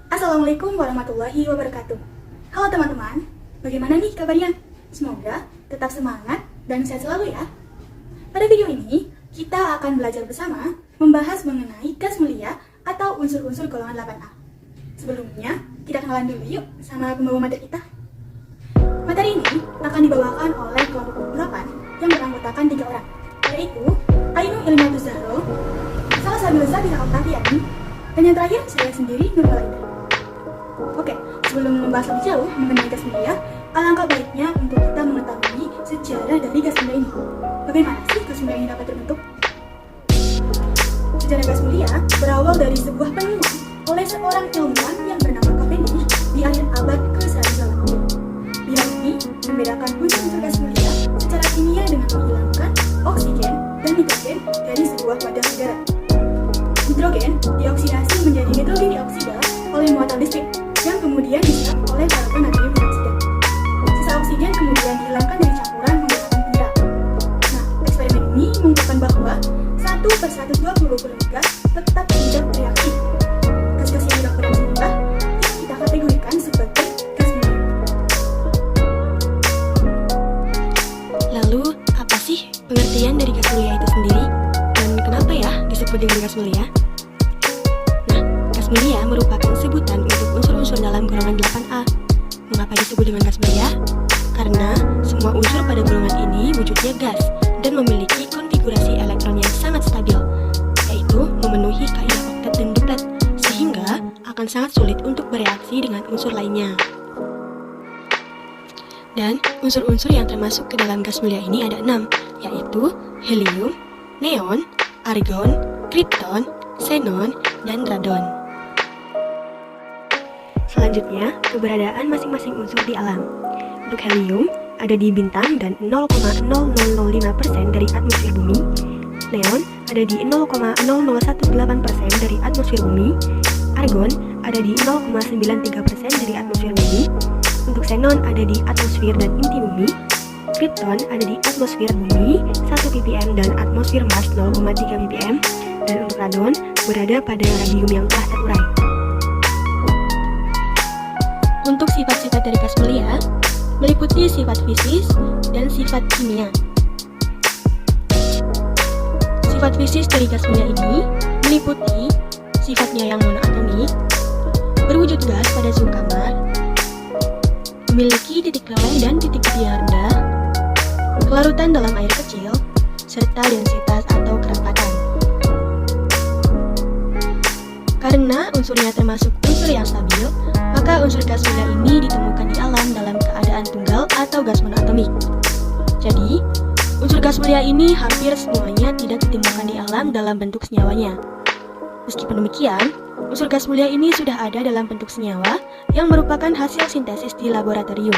Assalamualaikum warahmatullahi wabarakatuh. Halo teman-teman, bagaimana nih kabarnya? Semoga tetap semangat dan sehat selalu ya. Pada video ini, kita akan belajar bersama membahas mengenai gas mulia atau unsur-unsur golongan 8A. Sebelumnya, kita kenalan dulu yuk sama pembawa materi kita. Materi ini akan dibawakan oleh kelompok 8 yang beranggotakan 3 orang, yaitu Ainul Ilmiatus Zahro, Salsabila Bina Oktaviani, dan yang terakhir saya sendiri, Nurhaliza. Oke, sebelum membahas lebih jauh mengenai gas mulia, alangkah baiknya untuk kita mengetahui sejarah dari gas mulia ini. Bagaimana sih gas mulia ini dapat terbentuk? Sejarah gas mulia berawal dari sebuah penemuan oleh seorang ilmuwan yang bernama Cavendish di akhir abad ke-19. Dia ini membedakan unsur-unsur gas mulia secara kimia dengan menghilangkan oksigen dan nitrogen dari sebuah wadah udara. Hidrogen dioksidasi menjadi nitrogen dioksida oleh muatan listrik yang kemudian diserap oleh karbon natrium dioksida. Sisa oksigen kemudian dihilangkan dari campuran menggunakan penyerap. Nah, eksperimen ini mengungkapkan bahwa 1/120 gas tetap tidak bereaksi. Gas-gas yang tidak bereaksi inilah yang kita kategorikan sebagai gas mulia. Lalu, apa sih pengertian dari gas mulia itu sendiri? Dan kenapa ya disebut dengan gas mulia? Nah, gas mulia merupakan sebutan untuk unsur-unsur dalam golongan 8A. Mengapa disebut dengan gas mulia? Karena semua unsur pada golongan ini wujudnya gas dan memiliki konfigurasi elektron yang sangat stabil, yaitu memenuhi kaidah oktet dan duplet, sehingga akan sangat sulit untuk bereaksi dengan unsur lainnya. Dan unsur-unsur yang termasuk ke dalam gas mulia ini ada 6, yaitu helium, neon, argon, krypton, xenon, dan radon. Selanjutnya, keberadaan masing-masing unsur di alam. Untuk helium, ada di bintang dan 0,0005% dari atmosfer bumi. Neon ada di 0,0018% dari atmosfer bumi. Argon ada di 0,93% dari atmosfer bumi. Untuk xenon ada di atmosfer dan inti bumi. Krypton ada di atmosfer bumi 1 ppm dan atmosfer Mars 0,3 ppm. Dan untuk radon berada pada radium yang telah terurai. Untuk sifat-sifat dari gas mulia meliputi sifat fisis dan sifat kimia. Sifat fisis dari gas mulia ini meliputi sifatnya yang monoatomik, berwujud gas pada suhu kamar, memiliki titik leleh dan titik gede yang rendah, kelarutan dalam air kecil, serta densitas atau kerapatan. Karena unsurnya termasuk unsur yang stabil, maka unsur gas mulia ini ditemukan di alam dalam keadaan tunggal atau gas monoatomik. Jadi, unsur gas mulia ini hampir semuanya tidak ditemukan di alam dalam bentuk senyawanya. Meskipun demikian, unsur gas mulia ini sudah ada dalam bentuk senyawa yang merupakan hasil sintesis di laboratorium.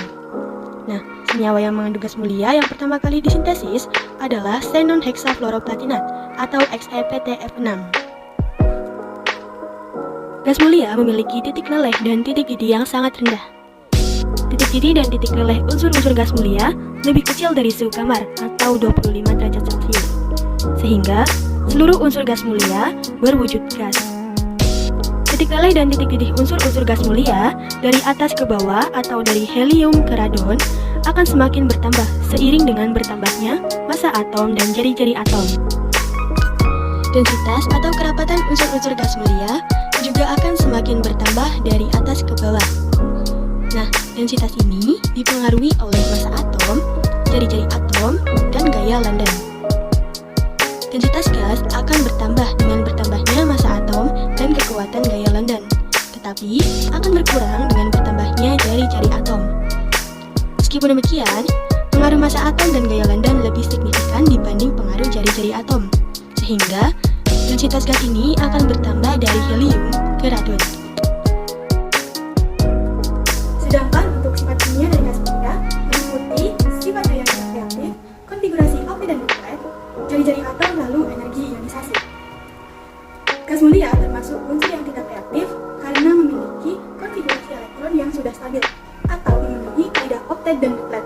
Nah, senyawa yang mengandung gas mulia yang pertama kali disintesis adalah xenon hexafluoroplatinat atau XePTF6. Gas mulia memiliki titik leleh dan titik didih yang sangat rendah. Titik didih dan titik leleh unsur-unsur gas mulia lebih kecil dari suhu kamar atau 25 derajat Celcius, sehingga seluruh unsur gas mulia berwujud gas. Titik leleh dan titik didih unsur-unsur gas mulia dari atas ke bawah atau dari helium ke radon akan semakin bertambah seiring dengan bertambahnya massa atom dan jari-jari atom. Densitas atau kerapatan unsur-unsur gas mulia juga akan semakin bertambah dari atas ke bawah. Nah, densitas ini dipengaruhi oleh massa atom, jari-jari atom, dan gaya London. Densitas gas akan bertambah dengan bertambahnya massa atom dan kekuatan gaya London, tetapi akan berkurang dengan bertambahnya jari-jari atom. Meskipun demikian, pengaruh massa atom dan gaya London lebih signifikan dibanding pengaruh jari-jari atom, sehingga densitas gas ini akan bertambah dari helium ke radon. Sedangkan untuk sifat kimia dari gas mulia meliputi sifat daya tarik reaktif, konfigurasi oktet dan duplet, jari-jari atom, lalu energi ionisasi. Gas mulia termasuk unsur yang tidak reaktif karena memiliki konfigurasi elektron yang sudah stabil atau memenuhi kaidah oktet dan duplet.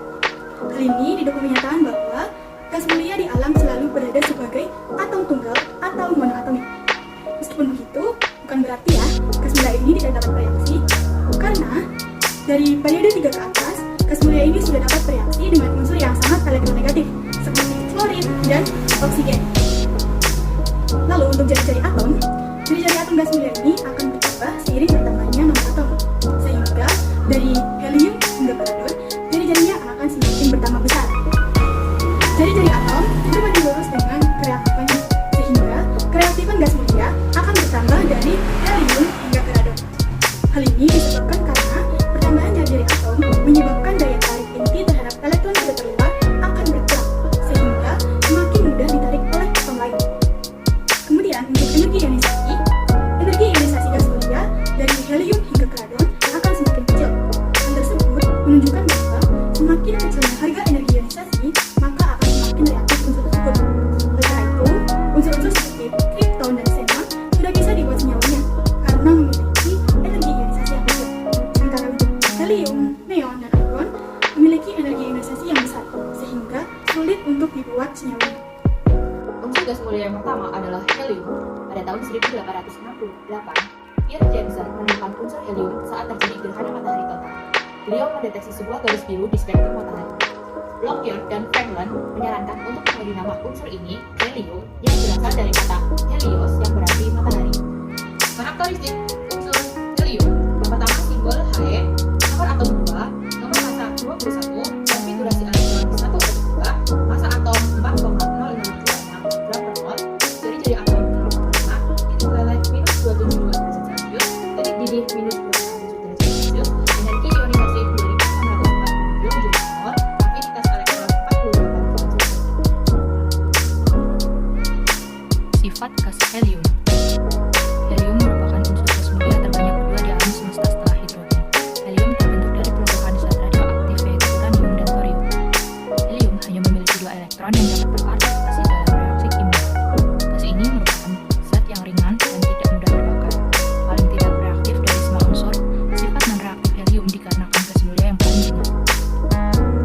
Hal ini didukung kenyataan bahwa gas mulia di alam selalu berada sebagai atom tunggal atau monoatomik. Meskipun begitu, bukan berarti ya gas mulia Dari periode 3 ke atas, gas mulia ini sudah dapat bereaksi dengan unsur yang sangat elektronegatif, seperti fluorin dan oksigen. Lalu untuk jari-jari atom gas mulia ini akan bertambah seiring bertambahnya nomor atom, sehingga dari helium hingga ke radon, jari-jarinya akan semakin bertambah besar. Jari-jari atom berbanding lurus dengan kereaktifan, sehingga kereaktifan gas mulia akan bertambah dari helium hingga ke radon. Hal ini disebabkan karena pertambahan jari-jari atom menyebabkan daya tarik inti terhadap elektron pada terluar akan berkurang, sehingga semakin mudah ditarik oleh atom lain. Kemudian untuk energi ionisasi gas mulia dari helium hingga ke radon akan semakin kecil. Hal tersebut menunjukkan bahwa semakin kecilnya harga energi ionisasi, maka akan semakin reaktif unsur tersebut. Oleh karena itu, unsur-unsur seperti krypton dan xenon sudah bisa dibuat senyawanya karena memiliki energi ionisasi yang kecil. Sementara untuk helium, neon, dan argon memiliki energi ionisasi yang besar, sehingga sulit untuk dibuat senyawanya. Unsur gas mulia yang pertama adalah helium. Pada tahun 1868, Pierre Jensen menemukan unsur helium saat terjadi gerhana matahari total. Beliau mendeteksi sebuah garis biru di spektrum matahari. Lockyer dan Franklin menyarankan untuk memberi nama unsur ini helium yang berasal dari kata helios yang berarti matahari. Karakteristik unsur helium: yang pertama simbol He, nomor atom 2, nomor massa 21, konfigurasi elektron 1/2, massa atom 4,0026 gram per mol, jari-jari atom 0,5, titik leleh minus 272 derajat Celcius, titik didih minus 267 derajat Celcius, energi ionisasi 2647 joule per mol, afinitas elektron 48 Sifat gas helium. Helium merupakan unsur gas mulia terbanyak kedua di alam semesta setelah hidrogen. Helium terbentuk dari perubahan zat radioaktif yaitu uranium dan thorium. Helium hanya memiliki 2 elektron yang dapat berpartisipasi dalam reaksi kimia. Gas ini merupakan zat yang ringan dan tidak mudah terbakar. Paling tidak reaktif dari semua unsur, sifat non-reaktif helium dikarenakan gas mulia yang paling ringan.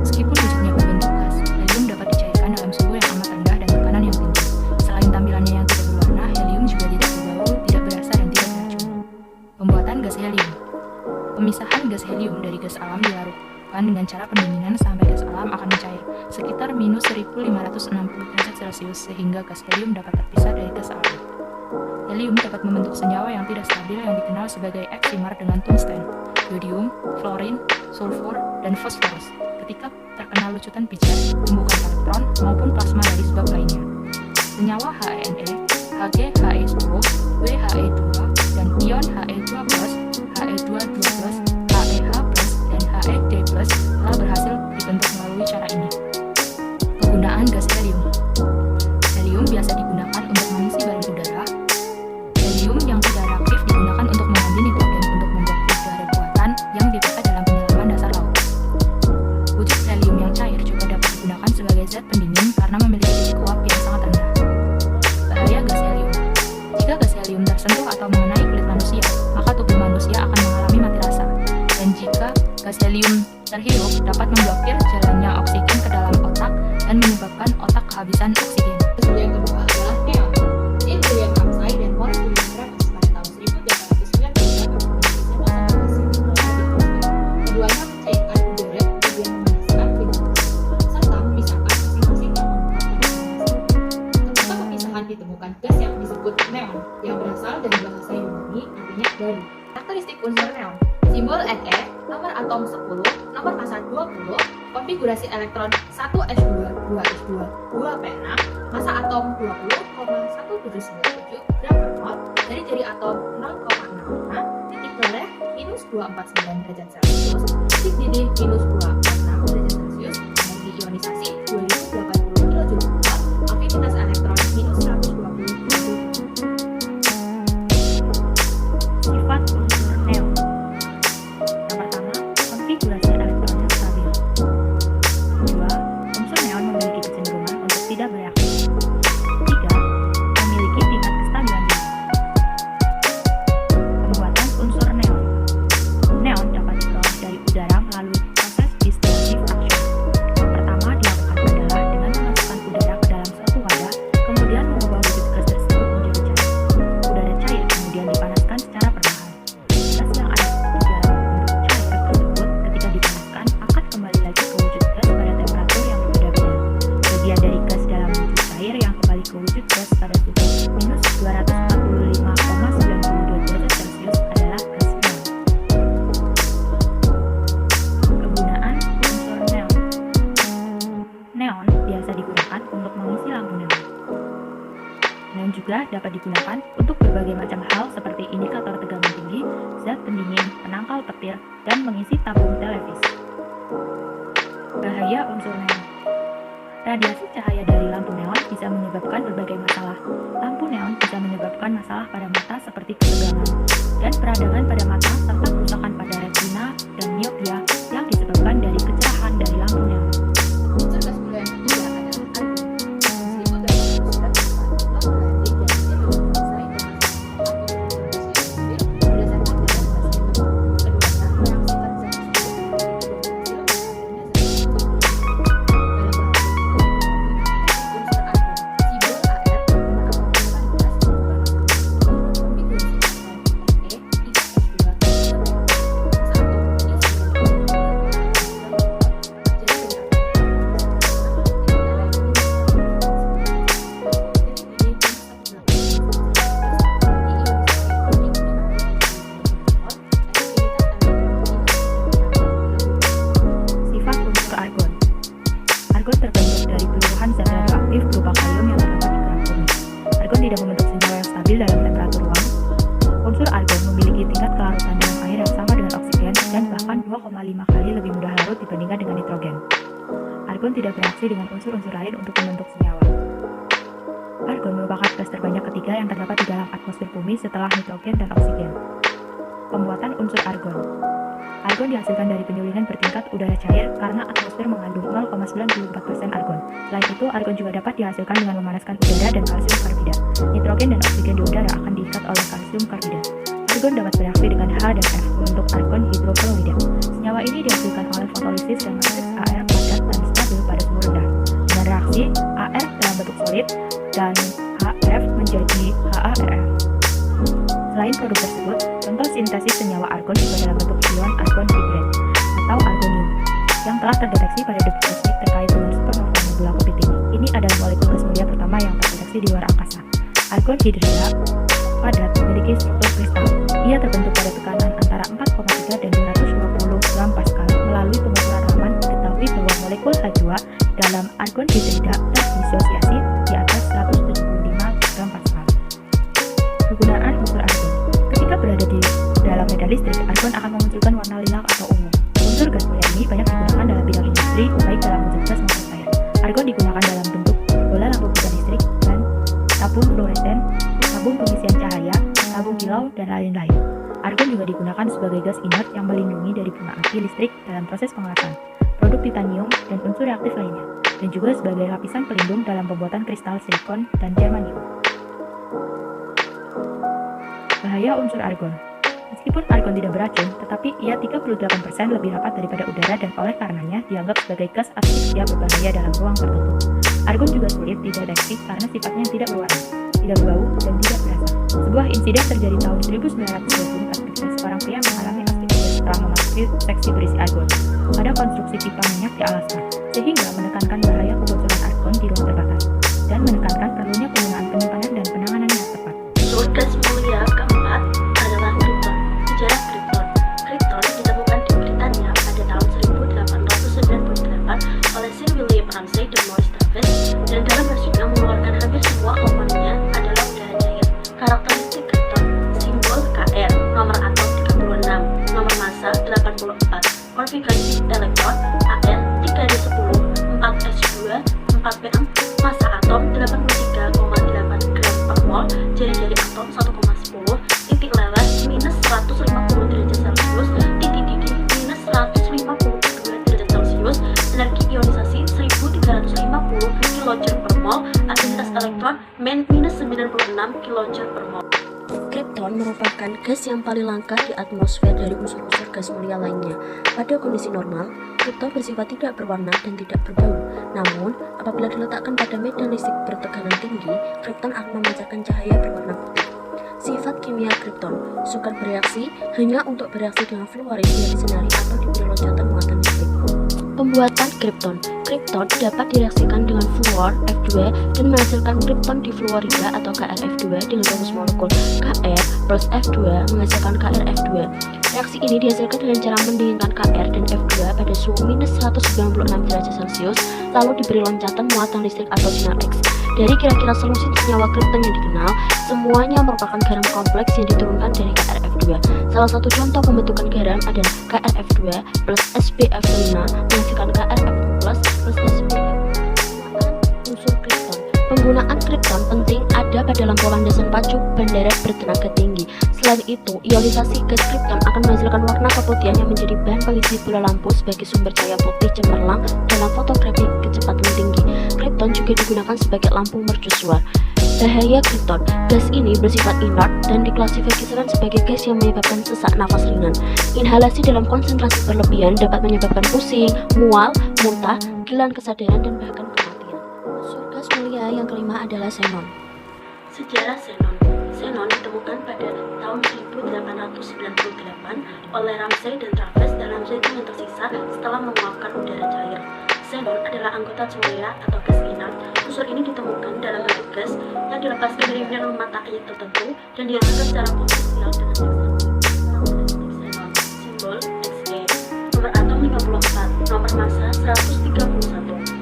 Meskipun wujudnya berbentuk gas, helium dapat dicairkan dalam suhu yang amat rendah dan tekanan yang tinggi. Selain tampilannya yang tidak berwarna, helium juga tidak berbau, tidak berasa, dan tidak beracun. Pembuatan gas helium. Pemisahan gas helium dari gas alam dilakukan dengan cara pendinginan sampai gas alam akan mencair sekitar minus 1560 derajat Celcius sehingga gas helium dapat terpisah dari gas alam. Helium dapat membentuk senyawa yang tidak stabil yang dikenal sebagai eksimer dengan tungsten, yodium, fluorin, sulfur, dan fosforus ketika terkena lucutan pijar, tumbukan elektron, maupun plasma dari sebab lainnya. Senyawa HNE, HgHe10, WHe2, dan ion He2+, He22+, HeH+, dan HeD+, telah berhasil dibentuk melalui cara ini. Penggunaan gas helium. Helium biasa digunakan untuk mengisi balon udara. Helium yang tidak reaktif digunakan untuk mengambil nitrogen untuk membuat udara buatan yang dipakai dalam penyelaman dasar laut. Wujud helium yang cair juga dapat digunakan sebagai zat pendingin karena memiliki titik uap yang sangat rendah. Bahaya gas helium. Jika gas helium tersentuh atau mengenai kulit manusia, maka tubuh manusia akan mengalami mati rasa. Dan jika gas helium terhirup, dapat memblokir jalannya oksigen ke dalam otak dan menyebabkan otak kehabisan oksigen. Gas mulia yang kedua adalah neon. Jean William Ramsay dan Maurice William Raffles pada tahun 1890 keduanya mencairkan udara kemudian memanaskan dengan serta memisahkan masing-masing yang ketika pemisahan ditemukan gas yang disebut neon yang berasal dari bahasa Yunani artinya dari. Karakteristik unsur neon: simbol Ne, nomor atom 10, nomor massa 20, konfigurasi elektron 1s2, 2s2, 2p6, massa atom 20,1797 gram per mol, jari-jari atom 0,65, titik leleh minus 249 derajat Celcius, titik didih minus 246 derajat Celcius, energi ionisasi 2080 kJ per mol, afinitas elektron minus 127. Sifat unsur neon. Yang pertama, konfigurasi elektronnya stabil. Kedua, unsur neon memiliki kecenderungan untuk tidak bereaktif. Ketiga, memiliki tingkat kestabilan tinggi. Pembuatan unsur neon. Neon dapat diperoleh dari udara melalui proses distillation fraction. Yang pertama dilakukan juga dapat digunakan untuk berbagai macam hal seperti indikator tegangan tinggi, zat pendingin, penangkal petir, dan mengisi tabung televisi. Bahaya unsur neon. Radiasi cahaya dari lampu neon bisa menyebabkan berbagai masalah. Lampu neon bisa menyebabkan masalah pada mata seperti ketegangan dan peradangan pada mata serta kerusakan pada retina dan miopia yang disebabkan dari kecerahan dari lampu neon. Unsur gas mulia yang kedua adalah argon. 1894 telah berlanjut dan didesain dengan berdasarkan teori Basel. Keduanya mereaksikan zat Sifat unsur argon. Argon terbentuk dari puluhan zat radioaktif berupa kalium yang terdapat di kerak bumi. Argon tidak membentuk senyawa yang stabil dalam temperatur ruang. Unsur argon memiliki tingkat kelarutan dalam air yang sama dengan oksigen dan bahkan 2,5 kali lebih mudah larut dibandingkan dengan nitrogen. Argon tidak bereaksi dengan unsur-unsur lain untuk membentuk senyawa. Argon merupakan gas terbanyak ketiga yang terdapat di dalam atmosfer bumi setelah nitrogen dan oksigen. Pembuatan unsur argon. Argon dihasilkan dari penyulingan bertingkat udara cair karena atmosfer mengandung 0,94% argon. Selain itu, argon juga dapat dihasilkan dengan memanaskan udara dan kalsium karbida. Nitrogen dan oksigen di udara akan diikat oleh kalsium karbida. Argon dapat bereaksi dengan H dan F membentuk argon hidrofluorida. Senyawa ini dihasilkan oleh fotolisis dan matriks AR padat dan stabil pada suhu rendah. Dengan reaksi, AR dalam bentuk solid dan HF menjadi HARF. Selain produk tersebut, contoh sintesis senyawa argon juga dalam bentuk ion argon hidrate atau argonium yang telah terdeteksi pada detik kosmik terkait dengan supernova nebula Kuiper. Ini adalah molekul gas mulia pertama yang terdeteksi di luar angkasa. Argon hidrate padat memiliki struktur kristal. Ia terbentuk pada tekanan antara 4,3 dan 220 gram Pascal. Melalui pengukuran Raman diketahui bahwa molekul H2 dalam argon hidrate terdisosiasi di atas 175 gram Pascal. Kegunaan unsur argon. Ketika berada di dalam medan listrik, argon akan memunculkan warna lilac atau ungu. Unsur gas mulia ini banyak digunakan dalam bidang industri, baik dalam bentuk gas maupun cair. Argon digunakan dalam bentuk bola lampu pipa listrik dan tabung fluoresen, tabung pengisian cahaya, tabung kilau, dan lain-lain. Argon juga digunakan sebagai gas inert yang melindungi dari bunga api listrik dalam proses pengelasan, produk titanium, dan unsur reaktif lainnya, dan juga sebagai lapisan pelindung dalam pembuatan kristal silikon dan germanium. Bahaya unsur argon. Meskipun argon tidak beracun, tetapi ia 38% lebih rapat daripada udara dan oleh karenanya dianggap sebagai gas asfiksia berbahaya dalam ruang tertutup. Argon juga sulit dideteksi karena sifatnya tidak berwarna, tidak berbau, dan tidak berasa. Sebuah insiden terjadi tahun 1924 ketika seorang pria mengalami asfiksia setelah memasuki seksi berisi argon pada konstruksi pipa minyak di Alaska, sehingga menekankan bahaya kebocoran argon di ruang terbatas dan menekankan perlunya penggunaan penyimpanan dan penanganan yang tepat. Unsur gas mulia keempat adalah kripton. Sejarah kripton. Kripton ditemukan di Britania pada tahun 1898 oleh Sir William Ramsay dan Maurice Davis, dan dalam versinya mengeluarkan hampir semua komponennya adalah udara cair. Karakteristik kripton: simbol Kr, nomor atom 36, nomor massa 84, konfigurasi elektron Al 3d10, 4s2, 4pm, massa atom 83,8 gram per mol, jari-jari atom 1,10, titik leles minus 150 derajat Celcius, titik didih minus 152 derajat Celcius, energi ionisasi 1350 kJ per mol, aktivitas elektron minus 96 kJ per mol. Kripton merupakan gas yang paling langka di atmosfer dari unsur-unsur gas mulia lainnya. Pada kondisi normal, kripton bersifat tidak berwarna dan tidak berbau. Namun, apabila diletakkan pada medan listrik bertekanan tinggi, kripton akan memancarkan cahaya berwarna putih. Sifat kimia kripton: sukar bereaksi, hanya untuk bereaksi dengan fluorin yang disinari atau diberi loncatan muatan listrik. Pembuatan kripton. Kripton dapat direaksikan dengan fluor F2 dan menghasilkan kripton difluorida atau KrF2 dengan rumus molekul Kr plus F2 menghasilkan KrF2. Reaksi ini dihasilkan dengan cara mendinginkan Kr dan F2 pada suhu minus 196 derajat Celcius, lalu diberi loncatan muatan listrik atau sinar X. Dari kira-kira solusi senyawa krypton yang dikenal, semuanya merupakan garam kompleks yang diturunkan dari KrF2. Salah satu contoh pembentukan garam adalah KrF2 plus SbF5 menghasilkan KrF plus SbF. Unsur krypton. Penggunaan krypton penting ada pada lampu landasan pacu bandara bertenaga tinggi. Selain itu, ionisasi gas krypton akan menghasilkan warna keputihan yang menjadi bahan pengisi bola lampu sebagai sumber cahaya putih cemerlang dalam fotografi kecepatan tinggi. Krypton juga digunakan sebagai lampu mercusuar. Bahaya krypton. Gas ini bersifat inert dan diklasifikasikan sebagai gas yang menyebabkan sesak nafas ringan. Inhalasi dalam konsentrasi berlebihan dapat menyebabkan pusing, mual, muntah, kehilangan kesadaran, dan bahkan kematian. Unsur gas mulia yang kelima adalah xenon. Sejarah xenon. Xenon ditemukan pada tahun 1898 oleh Ramsay dan Traves dalam zaitung yang tersisa setelah menguapkan udara cair. Xenon adalah anggota mulia atau gas inert. Unsur ini ditemukan dalam bentuk gas yang dilepaskan dari mineral mata air tertentu dan dihasilkan secara potensial dengan xenon. Simbol Xe. Nomor atom 54, nomor massa 131,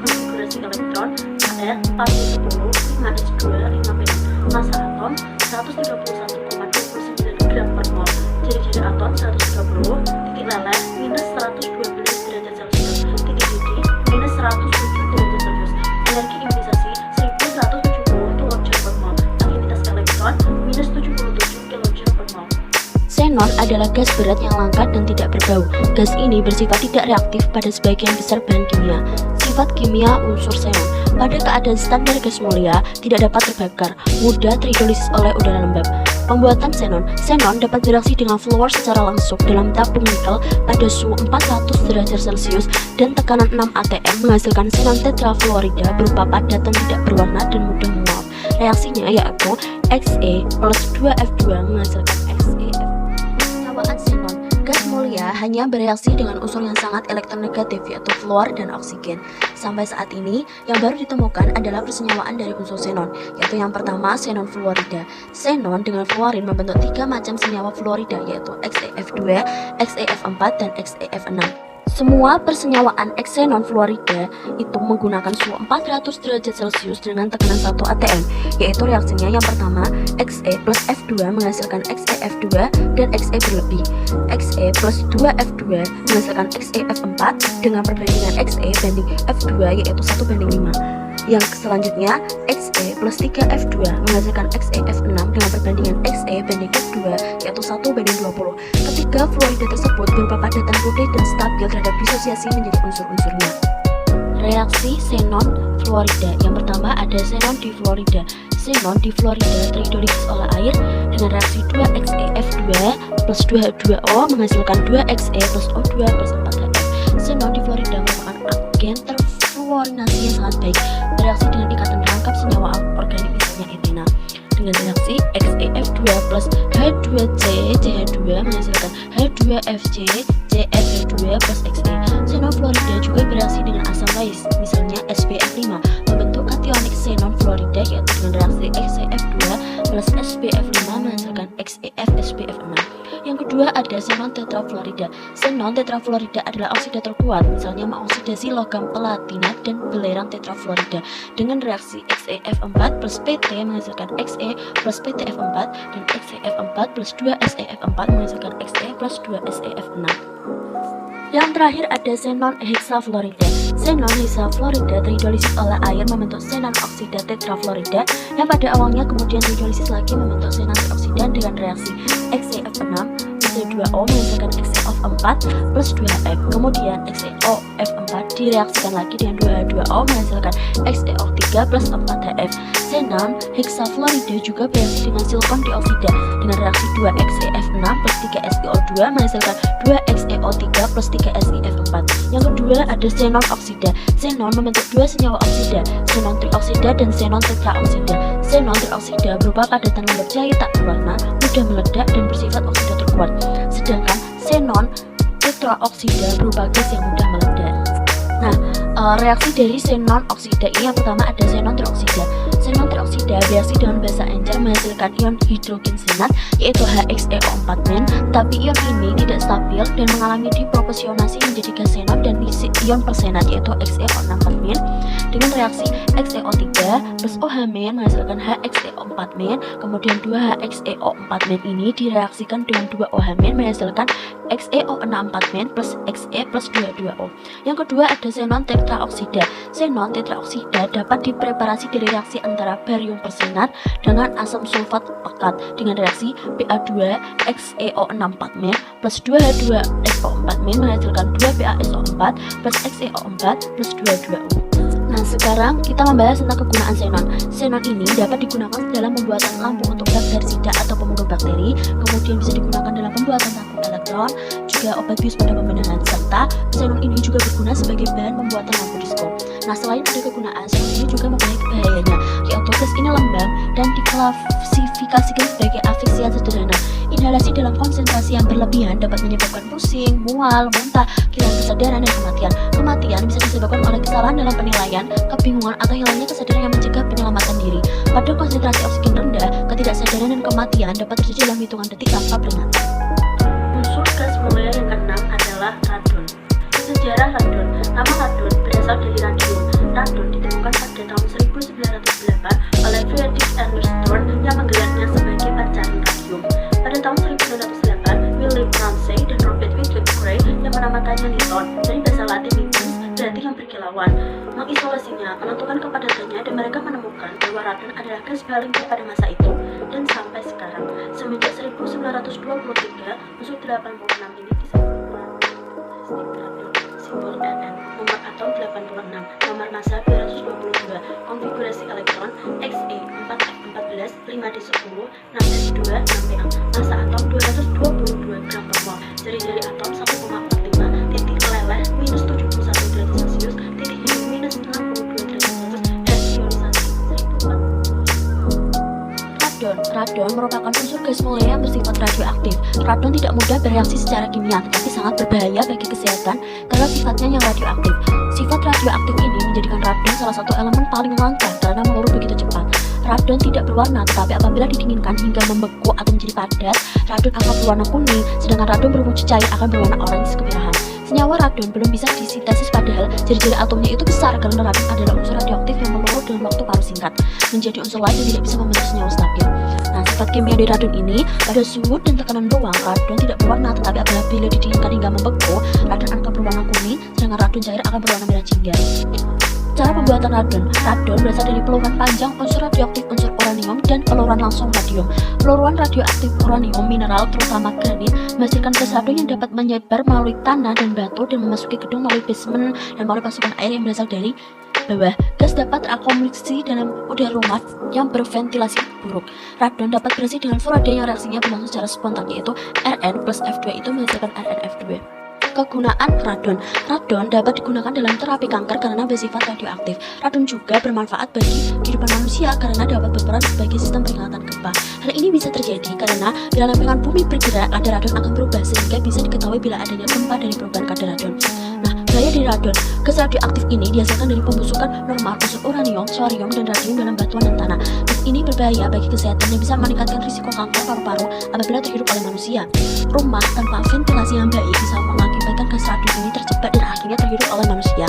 konfigurasi elektron Ar 410, 5s2, 5p. Massa atom 131,29 gram per mol. Ciri-ciri atom 130, titik leleh minus 112 derajat Celcius, titik didih minus 107 derajat Celcius. Energi ionisasi 1170 kJ per mol. Afinitas elektron minus 77 kJ per mol. Xenon adalah gas berat yang langka dan tidak berbau. Gas ini bersifat tidak reaktif pada sebagian besar bahan kimia. Sifat kimia unsur xenon pada keadaan standar gas mulia tidak dapat terbakar, mudah terhidrolisis oleh udara lembab. Pembuatan xenon dapat bereaksi dengan fluor secara langsung dalam tabung nikel pada suhu 400 derajat Celcius dan tekanan 6 atm menghasilkan xenon tetrafluorida berupa padat dan tidak berwarna dan mudah menguap. Reaksinya yaitu Xe plus 2F2 menghasilkan XeF. Penyewaan xenon gas mulia hanya bereaksi dengan unsur yang sangat elektronegatif yaitu fluor dan oksigen. Sampai saat ini, yang baru ditemukan adalah persenyawaan dari unsur xenon, yaitu yang pertama xenon fluorida. Xenon dengan fluorin membentuk 3 macam senyawa fluorida yaitu XeF2, XeF4, dan XeF6. Semua persenyawaan xenon fluorida itu menggunakan suhu 400 derajat Celcius dengan tekanan 1 atm, yaitu reaksinya yang pertama Xe plus F2 menghasilkan XeF2 dan Xe berlebih. Xe plus 2F2 menghasilkan XeF4 dengan perbandingan Xe banding F2 yaitu 1:5. Yang selanjutnya Xe plus 3F2 menghasilkan XeF6 dengan perbandingan Xe banding F2 yaitu 1:20. Ketiga fluorida tersebut berupa padatan putih dan stabil terhadap disosiasi menjadi unsur-unsurnya. Reaksi xenon fluorida. Yang pertama ada xenon difluorida. Xenon difluorida terhidrolisis oleh air dengan reaksi 2XeF2 plus 2H2O menghasilkan 2Xe plus O2 plus 4Hf. Xenon difluorida merupakan agen terfluorinasi yang sangat baik, bereaksi dengan ikatan rangkap senyawa organik misalnya etina. Dengan reaksi XeF2 plus H2C CH2 menghasilkan H2FC CF2 plus Xe. Xenon fluorida juga bereaksi dengan asam lais, misalnya SbF5, membentuk kationik xenon fluorida yaitu dengan reaksi XeF2 plus SbF5 menghasilkan XeF SbF6. Yang kedua ada xenon tetrafluorida. Xenon tetrafluorida adalah oksidator kuat, misalnya mengoksidasi logam platina dan belerang tetrafluorida dengan reaksi XeF4 plus PT menghasilkan Xe plus PtF4 dan XeF4 plus 2SeF4 menghasilkan Xe plus 2SeF6. Yang terakhir ada xenon hexafluorida. Xenon hexafluorida terhidrolisis oleh air membentuk xenon oksida tetrafluorida yang pada awalnya kemudian terhidrolisis lagi membentuk xenon trioksida dengan reaksi XeF6 C2O menghasilkan XeO4 plus 2F. Kemudian XeOF4 direaksikan lagi dengan 2H2O menghasilkan XeO3 plus 4Hf. Xenon hexafluorida juga bereaksi dengan silikon dioksida dengan reaksi 2XeF6 plus 3SiO2 menghasilkan 2XeO3 plus 3SiF4. Yang kedua ada xenon oksida. Xenon membentuk 2 senyawa oksida, xenon trioksida dan xenon tetraoksida. Xenon trioksida berupa padatan lembab cair tak berwarna, mudah meledak dan bersifat oksidator kuat. Sedangkan xenon tetraoksida berupa gas yang mudah meledak. Nah, reaksi dari xenon oksida ini yang pertama ada xenon trioksida. Xenon trioksida bereaksi dengan basa encer menghasilkan ion hidrogen xenat yaitu HXeO4-, tapi ion ini tidak stabil dan mengalami diproporsionasi menjadi gas xenon dan isi ion persenat yaitu XeO6-, dengan reaksi XeO3 plus OH- menghasilkan HXeO4-, kemudian 2 HXeO4- ini direaksikan dengan 2 OH- menghasilkan XeO64- plus Xe plus 22O. Yang kedua ada xenon tetraoksida. Xenon tetraoksida dapat dipreparasi dari reaksi antara barium persenat dengan asam sulfat pekat dengan reaksi Ba2XeO64- plus 2H2SO4- menghasilkan 2PaSO4 plus XeO4 plus 22O. Nah, sekarang kita membahas tentang kegunaan xenon. Xenon ini dapat digunakan dalam pembuatan lampu untuk bakterisida atau pembunuh bakteri, kemudian bisa digunakan dalam pembuatan tabung elektron, juga obat bius pada pembedahan, serta xenon ini juga berguna sebagai bahan pembuatan lampu disko. Nah, selain ada kegunaan, xenon ini juga memiliki bahayanya, yaitu gas ini lembab dan diklasifikasikan sebagai asfiksia sederhana. Inhalasi dalam konsentrasi yang berlebihan dapat menyebabkan pusing, mual, muntah, kehilangan kesadaran, dan kematian. Kematian bisa disebabkan oleh kesalahan dalam penilaian, kebingungan, atau hilangnya kesadaran yang mencegah penyelamatan diri. Pada konsentrasi oksigen rendah, ketidaksadaran dan kematian dapat terjadi dalam hitungan detik tanpa peringatan. Unsur gas mulia yang keenam adalah radon. Sejarah radon. Nama radon berasal dari radium. Radon ditemukan pada tahun 1908 oleh Friedrich Ernst Thorn yang menggelarnya sebagai pancaran radium. Pada tahun 1908, William Ramsay dan Robert William Gray yang menamakannya niton, dari bahasa Latin nitens, berarti yang berkilauan, mengisolasinya, menentukan kepadatannya, dan mereka menemukan bahwa radon adalah gas paling tinggi pada masa itu. Dan sampai sekarang, semenjak 1923, unsur 86 ini disebut simbol Rn, nomor atom 86, nomor massa 222, konfigurasi elektron Xe 4F14, 5D10, 6S2, 6Pa, massa atom 222 gram per mol, jari-jari atom 1,45, titik leleh minus 71 derajat Celcius, titik hidup minus 62 derajat Celcius, dan ionisasi 1004. Radon merupakan unsur gas mulia yang bersifat radioaktif. Radon tidak mudah bereaksi secara kimia, tetapi sangat berbahaya bagi kesehatan karena sifatnya yang radioaktif. Sifat radioaktif ini menjadikan radon salah satu elemen paling langka karena meluruh begitu cepat. Radon tidak berwarna, tetapi apabila didinginkan hingga membeku atau menjadi padat, radon akan berwarna kuning, sedangkan radon berwujud cair akan berwarna orange kemerahan. Senyawa radon belum bisa disintesis padahal jari-jari atomnya itu besar karena radon adalah unsur radioaktif yang meluruh dalam waktu paruh singkat, menjadi unsur lain yang tidak bisa membentuk senyawa stabil. Nah, sifat kimia dari radon ini, pada suhu dan tekanan ruang, radon tidak berwarna, tetapi apabila didinginkan hingga membeku, radon akan berwarna kuning, sedangkan radon cair akan berwarna merah jingga. Cara pembuatan radon. Radon berasal dari peluruan panjang unsur radioaktif unsur uranium dan peluruan langsung radium. Peluruan radioaktif uranium mineral terutama granit menghasilkan gas radon yang dapat menyebar melalui tanah dan batu dan memasuki gedung melalui basement dan melalui pasukan air yang berasal dari bawah. Gas dapat terakumulasi dalam udara rumah yang berventilasi buruk. Radon dapat bereaksi dengan fluorida yang reaksinya berlangsung secara spontan, yaitu Rn plus F2 itu menghasilkan RnF2. Kegunaan radon. Radon dapat digunakan dalam terapi kanker karena bersifat radioaktif. Radon juga bermanfaat bagi kehidupan manusia karena dapat berperan sebagai sistem peringatan gempa. Hal ini bisa terjadi karena bila lempengan bumi bergerak, kadar radon akan berubah sehingga bisa diketahui bila adanya gempa dari perubahan kadar radon. Nah, bahaya dari radon. Gas radioaktif ini dihasilkan dari pembusukan normal unsur uranium, thorium, dan radium dalam batuan dan tanah. Gas ini berbahaya bagi kesehatan dan bisa meningkatkan risiko kanker paru-paru apabila terhirup oleh manusia. Rumah tanpa ventilasi yang baik bisa mengakibatkan gas radon ini terjebak dan akhirnya terhirup oleh manusia.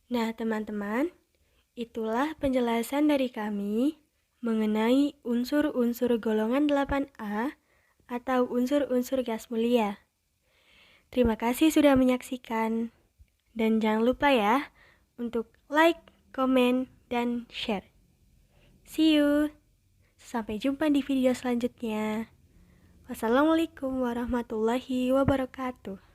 Nah, teman-teman, itulah penjelasan dari kami mengenai unsur-unsur golongan 8A atau unsur-unsur gas mulia. Terima kasih sudah menyaksikan. Dan jangan lupa ya untuk like, komen, dan share. See you. Sampai jumpa di video selanjutnya. Wassalamualaikum warahmatullahi wabarakatuh.